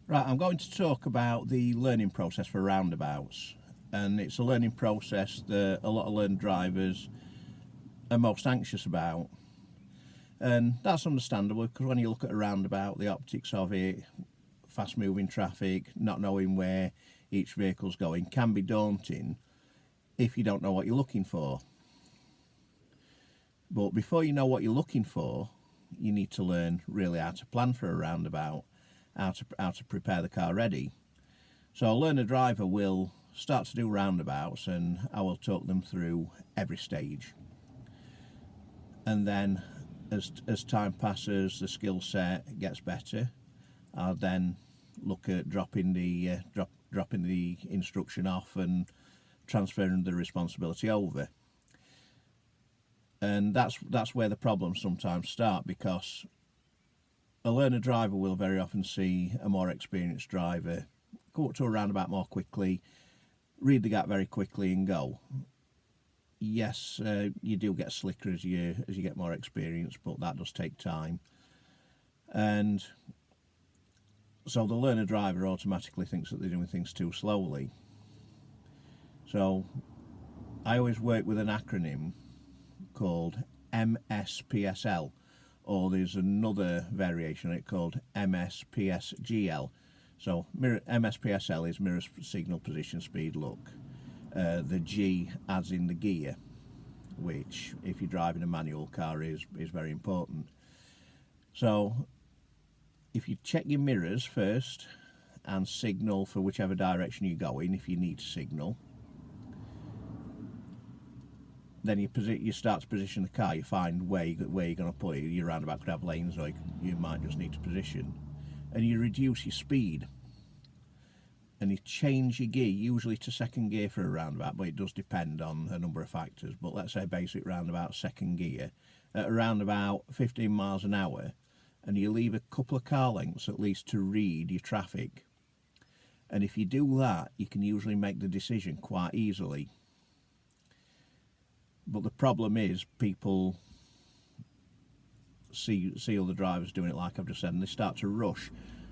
Right, I'm going to talk about the learning process for roundabouts, and it's a learning process that a lot of learned drivers are most anxious about, and that's understandable because when you look at a roundabout, the optics of it, fast moving traffic, not knowing where each vehicle's going can be daunting if you don't know what you're looking for. But before you know what you're looking for, you need to learn really how to plan for a roundabout, how to prepare the car ready. So a learner driver will start to do roundabouts, and I will talk them through every stage. And then as time passes, the skill set gets better. I'll then look at dropping the instruction off and transferring the responsibility over. And that's where the problems sometimes start, because a learner driver will very often see a more experienced driver go up to a roundabout more quickly, read the gap very quickly and go. Yes, you do get slicker as you get more experience, but that does take time. And so the learner driver automatically thinks that they're doing things too slowly. So I always work with an acronym called MSPSL, or there's another variation of it called MSPSGL. So MSPSL is mirror, signal, position, speed, look. The G adds in the gear, which if you're driving a manual car is very important. So if you check your mirrors first and signal for whichever direction you're going, if you need to signal, then you start to position the car. You find where you're going to put it. Your roundabout could have lanes, or you might just need to position, and you reduce your speed, and you change your gear, usually to second gear for a roundabout, but it does depend on a number of factors. But let's say basic roundabout, second gear, at around about 15 miles an hour, and you leave a couple of car lengths at least to read your traffic. And if you do that, you can usually make the decision quite easily. But the problem is people see other drivers doing it like I've just said, and they start to rush.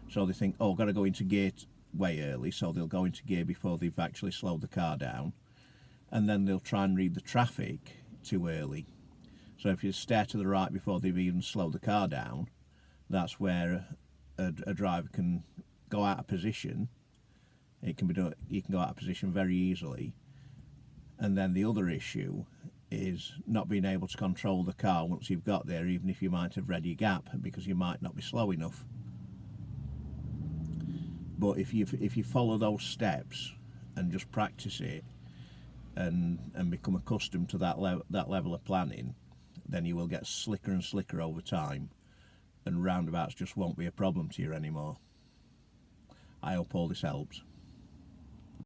So they think, oh, I've got to go into gear way early, so they'll go into gear before they've actually slowed the car down, and then they'll try and read the traffic too early. So if you stare to the right before they've even slowed the car down, that's where a driver can go out of position. It can be done. You can go out of position very easily. And then the other issue is not being able to control the car once you've got there, even if you might have read your gap, because you might not be slow enough. But if you follow those steps and just practice it and become accustomed to that level of planning, then you will get slicker and slicker over time, and roundabouts just won't be a problem to you anymore. I hope all this helps.